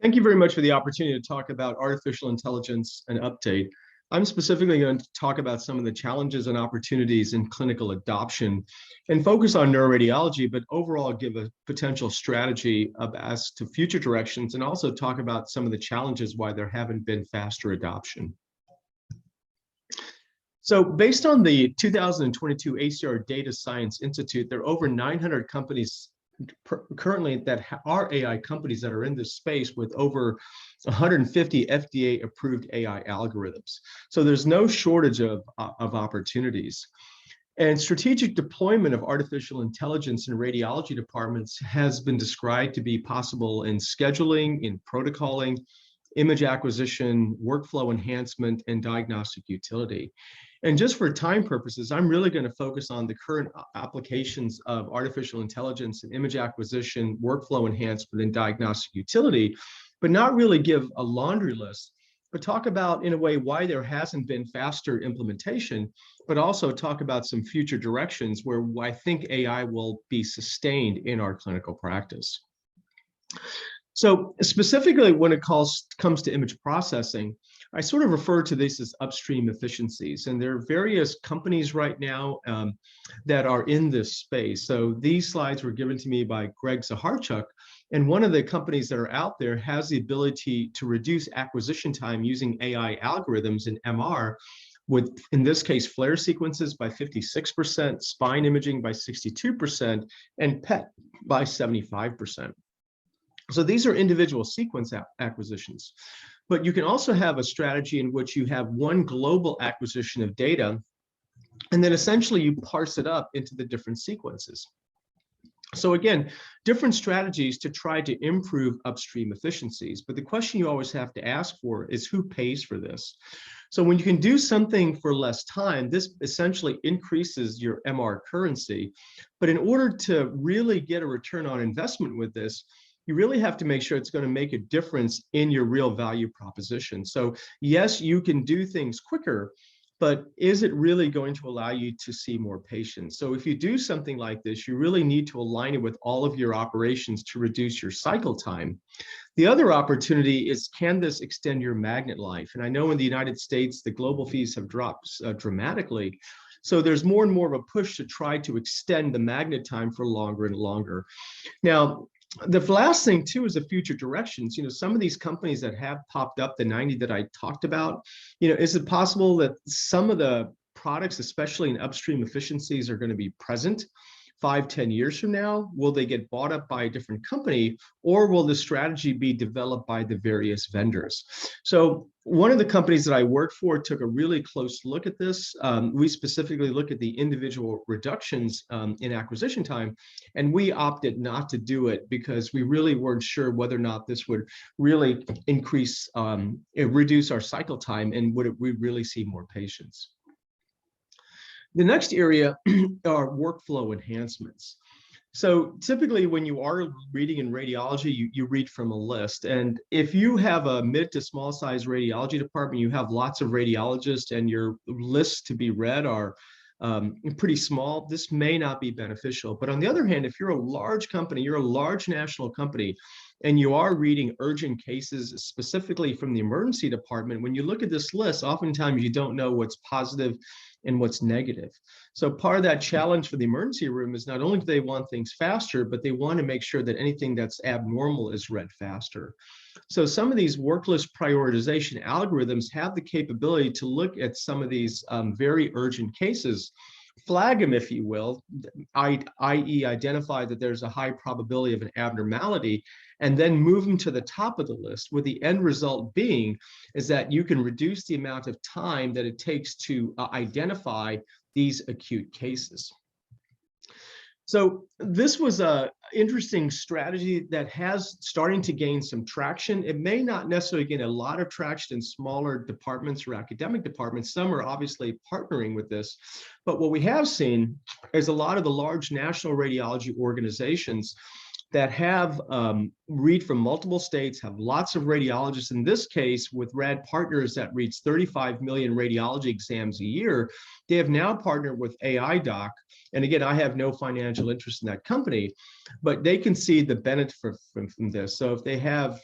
Thank you very much for the opportunity to talk about artificial intelligence and update. I'm specifically going to talk about some of the challenges and opportunities in clinical adoption and focus on neuroradiology, but overall give a potential strategy as to future directions and also talk about some of the challenges why there haven't been faster adoption. So based on the 2022 ACR Data Science Institute, there are over 900 companies currently that are AI companies that are in this space with over 150 FDA approved AI algorithms. So there's no shortage of opportunities. And strategic deployment of artificial intelligence in radiology departments has been described to be possible in scheduling, in protocoling, image acquisition, workflow enhancement, and diagnostic utility. And just for time purposes, I'm really going to focus on the current applications of artificial intelligence and image acquisition, workflow enhancement, and diagnostic utility, but not really give a laundry list, but talk about, in a way, why there hasn't been faster implementation, but also talk about some future directions where I think AI will be sustained in our clinical practice. So specifically when it comes to image processing, I sort of refer to this as upstream efficiencies. And there are various companies right now that are in this space. So these slides were given to me by Greg Zaharchuk. And one of the companies that are out there has the ability to reduce acquisition time using AI algorithms in MR with, in this case, FLAIR sequences by 56%, spine imaging by 62%, and PET by 75%. So these are individual sequence acquisitions, but you can also have a strategy in which you have one global acquisition of data, and then essentially you parse it up into the different sequences. So again, different strategies to try to improve upstream efficiencies, but the question you always have to ask for is who pays for this? So when you can do something for less time, this essentially increases your MR currency, but in order to really get a return on investment with this, you really have to make sure it's going to make a difference in your real value proposition. So yes, you can do things quicker, but is it really going to allow you to see more patients? So if you do something like this, you really need to align it with all of your operations to reduce your cycle time. The other opportunity is, can this extend your magnet life? And I know in the United States, the global fees have dropped dramatically. So there's more and more of a push to try to extend the magnet time for longer and longer. Now, the last thing too is the future directions. You know, some of these companies that have popped up, the 90 that I talked about, you know, is it possible that some of the products, especially in upstream efficiencies, are going to be present 5-10 years from now? Will they get bought up by a different company, or will the strategy be developed by the various vendors? So one of the companies that I work for took a really close look at this. We specifically look at the individual reductions in acquisition time, and we opted not to do it because we really weren't sure whether or not this would really increase, reduce our cycle time, and would we really see more patients. The next area are workflow enhancements. So typically when you are reading in radiology, you read from a list. And if you have a mid to small size radiology department, you have lots of radiologists and your lists to be read are pretty small, this may not be beneficial. But on the other hand, if you're a large company, you're a large national company, and you are reading urgent cases specifically from the emergency department, when you look at this list, oftentimes you don't know what's positive and what's negative. So part of that challenge for the emergency room is not only do they want things faster, but they want to make sure that anything that's abnormal is read faster. So some of these work list prioritization algorithms have the capability to look at some of these very urgent cases, flag them, if you will, i.e. identify that there's a high probability of an abnormality, and then move them to the top of the list, with the end result being is that you can reduce the amount of time that it takes to identify these acute cases. So this was an interesting strategy that has starting to gain some traction. It may not necessarily gain a lot of traction in smaller departments or academic departments. Some are obviously partnering with this. But what we have seen is a lot of the large national radiology organizations that have read from multiple states, have lots of radiologists. In this case, with Rad Partners that reads 35 million radiology exams a year, they have now partnered with AI Doc. And again, I have no financial interest in that company, but they can see the benefit from this. So if they have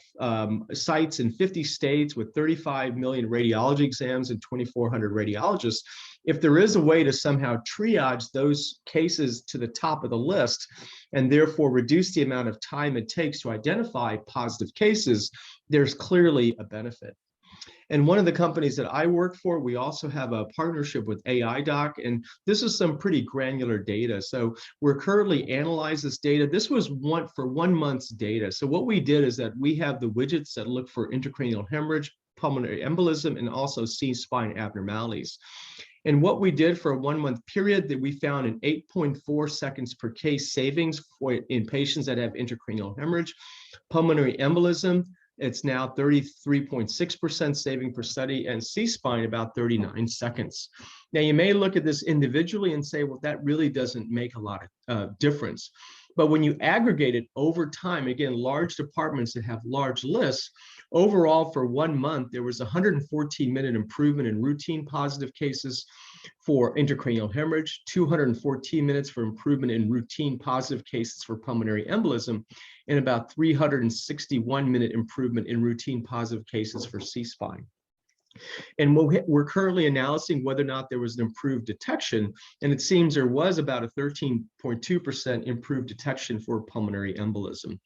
sites in 50 states with 35 million radiology exams and 2,400 radiologists, if there is a way to somehow triage those cases to the top of the list and therefore reduce the amount of time it takes to identify positive cases, there's clearly a benefit. And one of the companies that I work for, we also have a partnership with AI Doc, and this is some pretty granular data. So we're currently analyzing this data. This was for 1 month's data. So what we did is that we have the widgets that look for intracranial hemorrhage, pulmonary embolism, and also C-spine abnormalities. And what we did for a 1 month period, that we found an 8.4 seconds per case savings in patients that have intracranial hemorrhage. Pulmonary embolism, it's now 33.6% saving per study, and C-spine about 39 seconds. Now, you may look at this individually and say, well, that really doesn't make a lot of difference. But when you aggregate it over time, again, large departments that have large lists, overall for 1 month, there was a 114-minute improvement in routine positive cases for intracranial hemorrhage, 214 minutes for improvement in routine positive cases for pulmonary embolism, and about 361-minute improvement in routine positive cases for C-spine. And we're currently analyzing whether or not there was an improved detection, and it seems there was about a 13.2% improved detection for pulmonary embolism.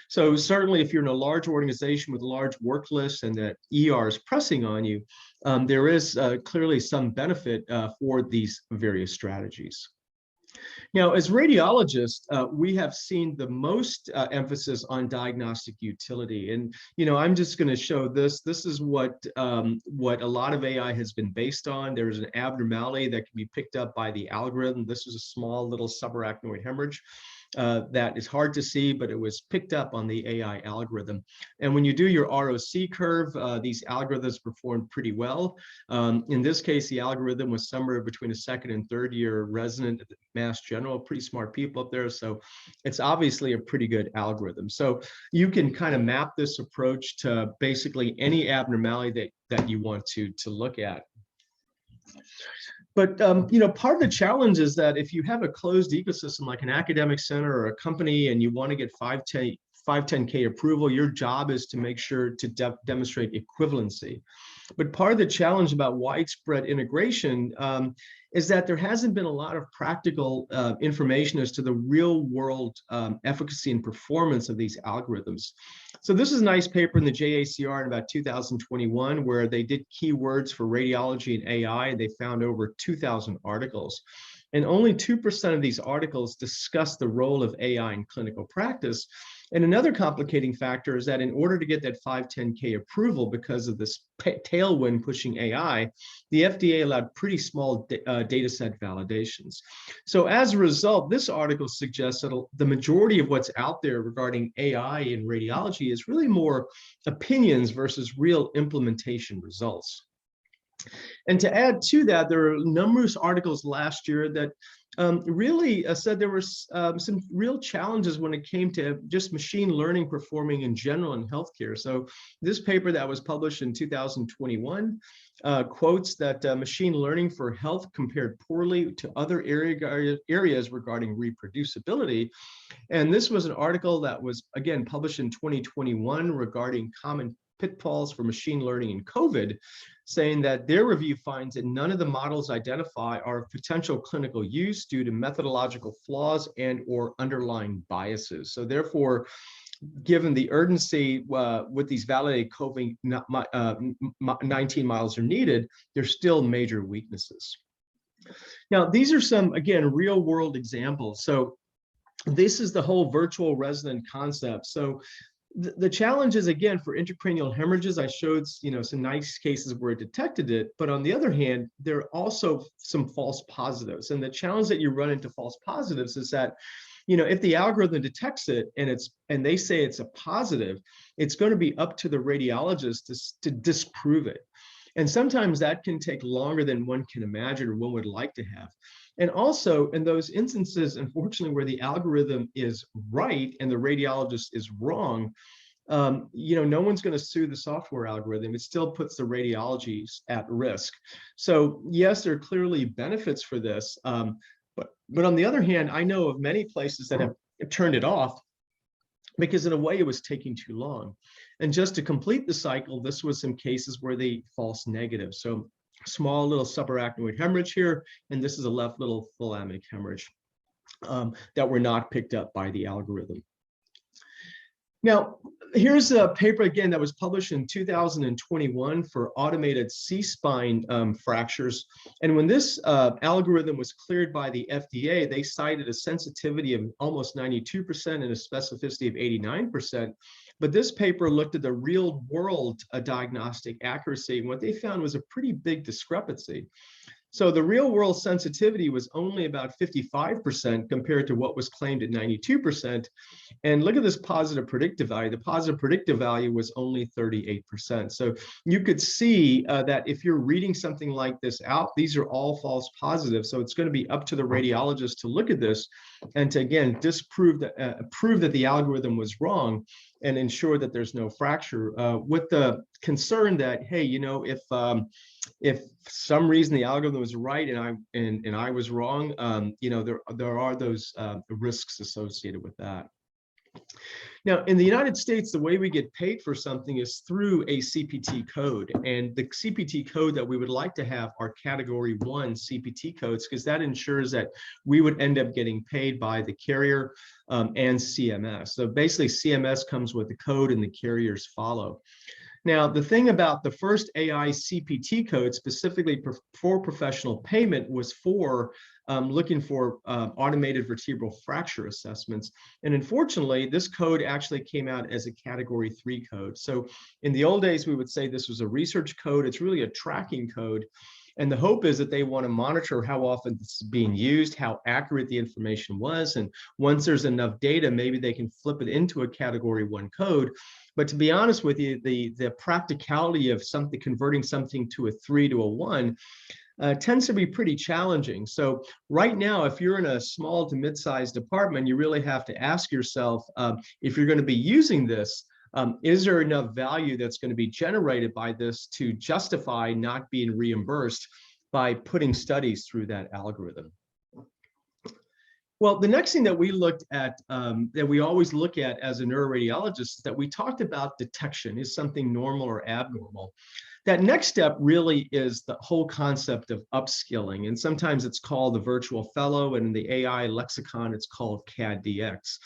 So certainly if you're in a large organization with large work lists and that ER is pressing on you, there is clearly some benefit for these various strategies. Now, as radiologists, we have seen the most emphasis on diagnostic utility. And, I'm just going to show this. This is what a lot of AI has been based on. There's an abnormality that can be picked up by the algorithm. This is a small little subarachnoid hemorrhage. That is hard to see, but it was picked up on the AI algorithm. And when you do your ROC curve, these algorithms performed pretty well. In this case, the algorithm was somewhere between a second and third year resident at Mass General, pretty smart people up there. So it's obviously a pretty good algorithm. So you can kind of map this approach to basically any abnormality that you want to look at. But, part of the challenge is that if you have a closed ecosystem like an academic center or a company and you want to get 510K approval, your job is to make sure to demonstrate equivalency. But part of the challenge about widespread integration is that there hasn't been a lot of practical information as to the real world efficacy and performance of these algorithms. So this is a nice paper in the JACR in about 2021, where they did keywords for radiology and AI, and they found over 2,000 articles. And only 2% of these articles discuss the role of AI in clinical practice. And another complicating factor is that in order to get that 510K approval because of this tailwind pushing AI, the FDA allowed pretty small data set validations. So as a result, this article suggests that the majority of what's out there regarding AI in radiology is really more opinions versus real implementation results. And to add to that, there are numerous articles last year that really said there were some real challenges when it came to just machine learning performing in general in healthcare. So this paper that was published in 2021 quotes that machine learning for health compared poorly to other areas regarding reproducibility. And this was an article that was, again, published in 2021 regarding common pitfalls for machine learning in COVID, saying that their review finds that none of the models identify are of potential clinical use due to methodological flaws and or underlying biases. So therefore, given the urgency with these validated COVID-19 models are needed, there's still major weaknesses. Now, these are some, again, real world examples. So this is the whole virtual resident concept. So the challenge is, again, for intracranial hemorrhages, I showed some nice cases where it detected it, but on the other hand, there are also some false positives. And the challenge that you run into false positives is that, if the algorithm detects it and they say it's a positive, it's going to be up to the radiologist to disprove it. And sometimes that can take longer than one can imagine or one would like to have. And also in those instances, unfortunately, where the algorithm is right and the radiologist is wrong, no one's going to sue the software algorithm. It still puts the radiologies at risk. So yes, there are clearly benefits for this. But on the other hand, I know of many places that have turned it off because in a way it was taking too long. And just to complete the cycle, this was some cases where they false negative. So small little subarachnoid hemorrhage here, and this is a left little thalamic hemorrhage that were not picked up by the algorithm. Now, here's a paper again that was published in 2021 for automated C-spine fractures. And when this algorithm was cleared by the FDA, they cited a sensitivity of almost 92% and a specificity of 89%. But this paper looked at the real world diagnostic accuracy, and what they found was a pretty big discrepancy. So the real world sensitivity was only about 55% compared to what was claimed at 92%. And look at this positive predictive value. The positive predictive value was only 38%. So you could see that if you're reading something like this out, these are all false positives. So it's going to be up to the radiologist to look at this and to, again, disprove that, prove that the algorithm was wrong and ensure that there's no fracture, with the concern that, hey, if some reason the algorithm was right and I was wrong, there are those risks associated with that. Now, in the United States, the way we get paid for something is through a CPT code. And the CPT code that we would like to have are Category 1 CPT codes, because that ensures that we would end up getting paid by the carrier and CMS. So basically, CMS comes with the code and the carriers follow. Now, the thing about the first AI CPT code specifically for professional payment was for looking for automated vertebral fracture assessments. And unfortunately, this code actually came out as a Category 3 code. So in the old days, we would say this was a research code. It's really a tracking code. And the hope is that they want to monitor how often this is being used, how accurate the information was. And once there's enough data, maybe they can flip it into a Category 1 code. But to be honest with you, the practicality of converting something to a 3 to a 1 tends to be pretty challenging. So right now, if you're in a small to mid-sized department, you really have to ask yourself, if you're going to be using this, is there enough value that's going to be generated by this to justify not being reimbursed by putting studies through that algorithm? Well, the next thing that we looked at, that we always look at as a neuroradiologist, is that we talked about detection. Is something normal or abnormal? That next step really is the whole concept of upskilling. And sometimes it's called the virtual fellow, and in the AI lexicon, it's called CAD-DX.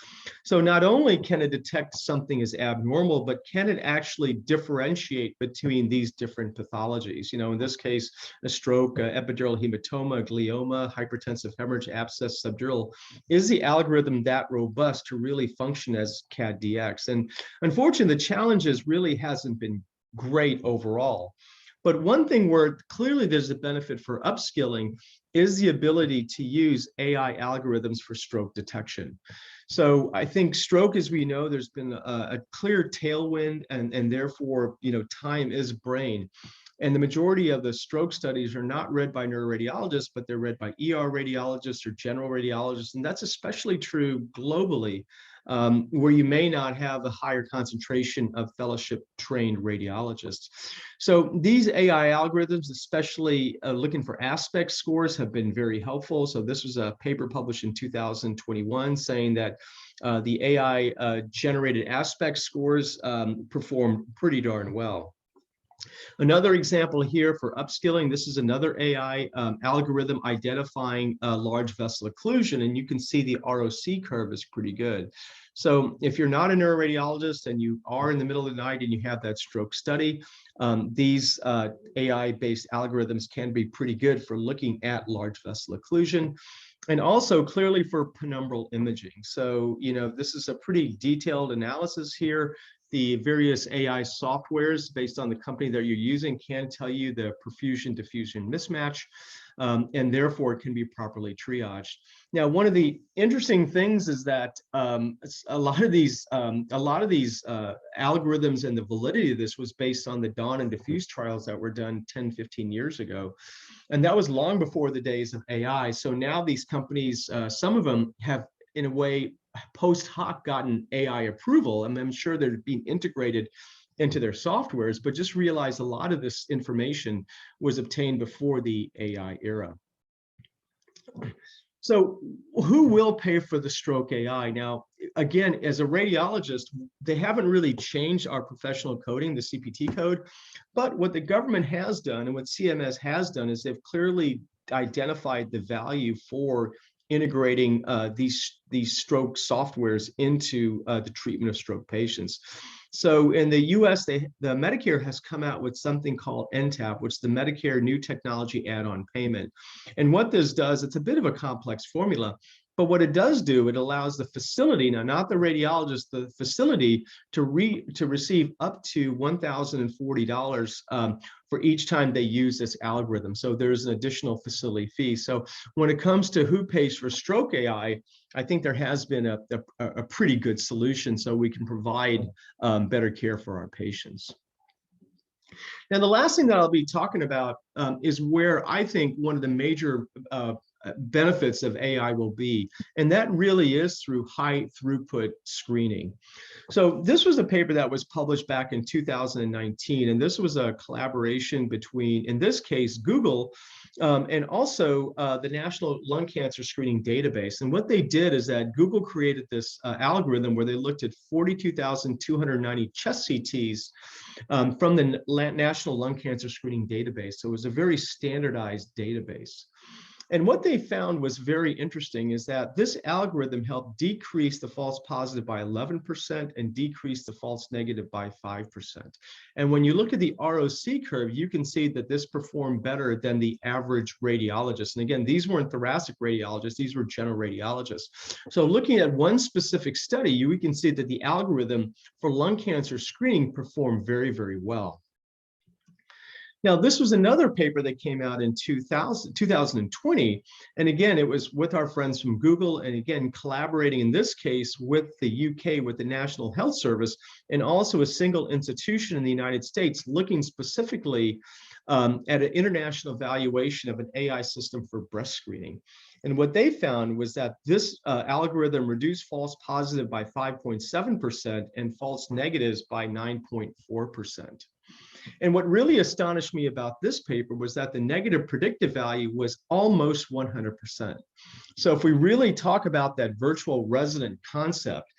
So not only can it detect something as abnormal, but can it actually differentiate between these different pathologies? In this case, a stroke, epidural hematoma, glioma, hypertensive hemorrhage, abscess, subdural. Is the algorithm that robust to really function as CAD-DX? And unfortunately, the challenges really hasn't been great overall. But one thing where clearly there's a benefit for upskilling is the ability to use AI algorithms for stroke detection. So I think stroke, as we know, there's been a clear tailwind, and therefore, time is brain. And the majority of the stroke studies are not read by neuroradiologists, but they're read by ER radiologists or general radiologists. And that's especially true globally, where you may not have a higher concentration of fellowship-trained radiologists. So these AI algorithms, especially looking for aspect scores, have been very helpful. So this was a paper published in 2021 saying that the AI generated aspect scores performed pretty darn well. Another example here for upskilling, this is another AI algorithm identifying large vessel occlusion, and you can see the ROC curve is pretty good. So if you're not a neuroradiologist and you are in the middle of the night and you have that stroke study, these AI-based algorithms can be pretty good for looking at large vessel occlusion. And also clearly for penumbral imaging. So, this is a pretty detailed analysis here. The various AI softwares based on the company that you're using can tell you the perfusion-diffusion mismatch. and therefore can be properly triaged. Now, one of the interesting things is that a lot of these algorithms and the validity of this was based on the dawn and diffuse trials that were done 10, 15 years ago. And that was long before the days of AI. So now these companies, some of them have, in a way, post hoc gotten AI approval, and I'm sure they're being integrated into their softwares, but just realize a lot of this information was obtained before the AI era. So who will pay for the stroke AI? Now, again, as a radiologist, they haven't really changed our professional coding, the CPT code, but what the government has done and what CMS has done is they've clearly identified the value for integrating these stroke softwares into the treatment of stroke patients. So in the US, the Medicare has come out with something called NTAP, which is the Medicare New Technology Add-on Payment. And what this does, it's a bit of a complex formula, but what it does do, it allows the facility, now not the radiologist, the facility to receive up to $1,040 for each time they use this algorithm. So there's an additional facility fee. So when it comes to who pays for stroke AI, I think there has been a pretty good solution so we can provide better care for our patients. Now, the last thing that I'll be talking about is where I think one of the major benefits of AI will be, and that really is through high throughput screening. So this was a paper that was published back in 2019, and this was a collaboration between, in this case, Google and also the National Lung Cancer Screening Database. And what they did is that Google created this algorithm where they looked at 42,290 chest CTs from the National Lung Cancer Screening Database. So it was a very standardized database. And what they found was very interesting is that this algorithm helped decrease the false positive by 11% and decrease the false negative by 5%. And when you look at the ROC curve, you can see that this performed better than the average radiologist. And again, these weren't thoracic radiologists, these were general radiologists. So looking at one specific study, we can see that the algorithm for lung cancer screening performed very, very well. Now, this was another paper that came out in 2020. And again, it was with our friends from Google, and again, collaborating in this case with the UK, with the National Health Service, and also a single institution in the United States looking specifically at an international evaluation of an AI system for breast screening. And what they found was that this algorithm reduced false positive by 5.7% and false negatives by 9.4%. And what really astonished me about this paper was that the negative predictive value was almost 100%. So if we really talk about that virtual resident concept,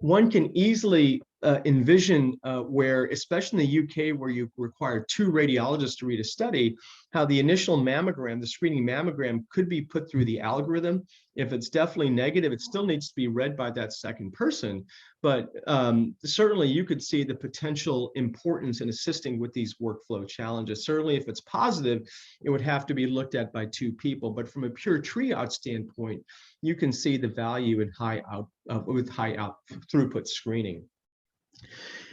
one can easily envision where, especially in the UK, where you require 2 radiologists to read a study, how the initial mammogram, the screening mammogram, could be put through the algorithm. If it's definitely negative, it still needs to be read by that second person. But certainly you could see the potential importance in assisting with these workflow challenges. Certainly if it's positive, it would have to be looked at by 2 people. But from a pure triage standpoint, you can see the value in high throughput screening.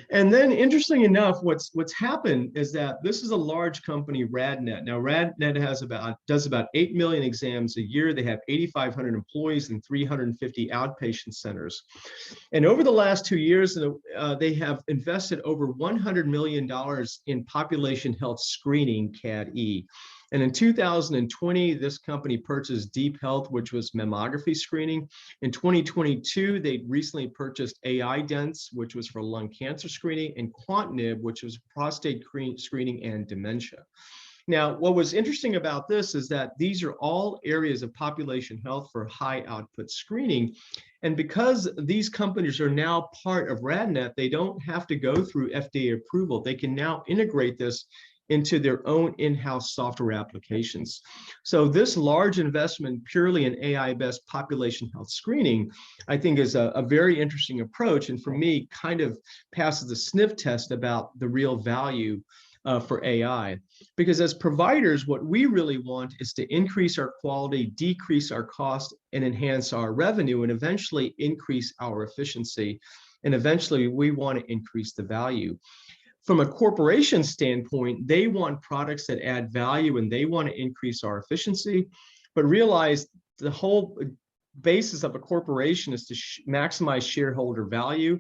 And then, interesting enough, what's happened is that this is a large company, RadNet. Now, RadNet does about 8 million exams a year. They have 8,500 employees and 350 outpatient centers. And over the last 2 years, they have invested over $100 million in population health screening, CAD-E. And in 2020, this company purchased Deep Health, which was mammography screening. In 2022, they recently purchased AI-Dense, which was for lung cancer screening, and QuantNib, which was prostate screening and dementia. Now, what was interesting about this is that these are all areas of population health for high output screening. And because these companies are now part of RadNet, they don't have to go through FDA approval. They can now integrate this into their own in-house software applications. So this large investment purely in AI-based population health screening, I think is a very interesting approach, and for me kind of passes the sniff test about the real value for AI. Because as providers, what we really want is to increase our quality, decrease our cost, and enhance our revenue, and eventually increase our efficiency. And eventually we want to increase the value. from a corporation standpoint, they want products that add value and they want to increase our efficiency, but realize the whole basis of a corporation is to maximize shareholder value.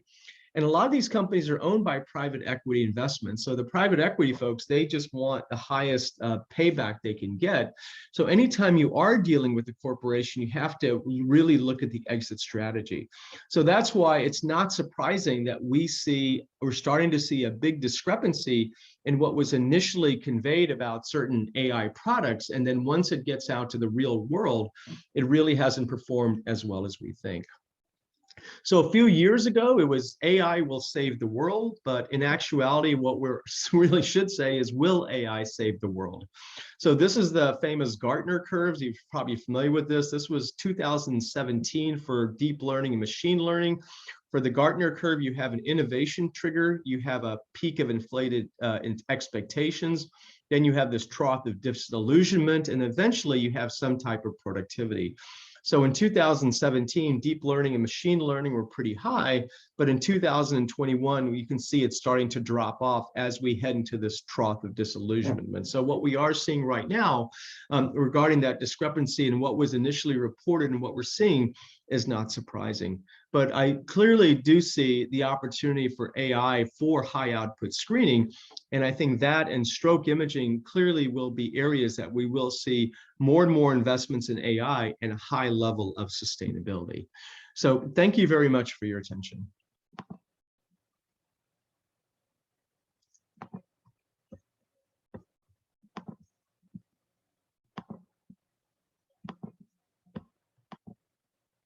And a lot of these companies are owned by private equity investments. So the private equity folks, they just want the highest payback they can get. So anytime you are dealing with a corporation, you have to really look at the exit strategy. So that's why it's not surprising that we're starting to see a big discrepancy in what was initially conveyed about certain AI products. And then once it gets out to the real world, it really hasn't performed as well as we think. So a few years ago, it was AI will save the world, but in actuality, what we really should say is, will AI save the world? So this is the famous Gartner curves. You're probably familiar with this. This was 2017 for deep learning and machine learning. For the Gartner curve, you have an innovation trigger. You have a peak of inflated expectations. Then you have this trough of disillusionment, and eventually you have some type of productivity. So in 2017, deep learning and machine learning were pretty high, but in 2021, you can see it's starting to drop off as we head into this trough of disillusionment. So what we are seeing right now regarding that discrepancy and what was initially reported and what we're seeing is not surprising. But I clearly do see the opportunity for AI for high output screening. And I think that and stroke imaging clearly will be areas that we will see more and more investments in AI and a high level of sustainability. So thank you very much for your attention.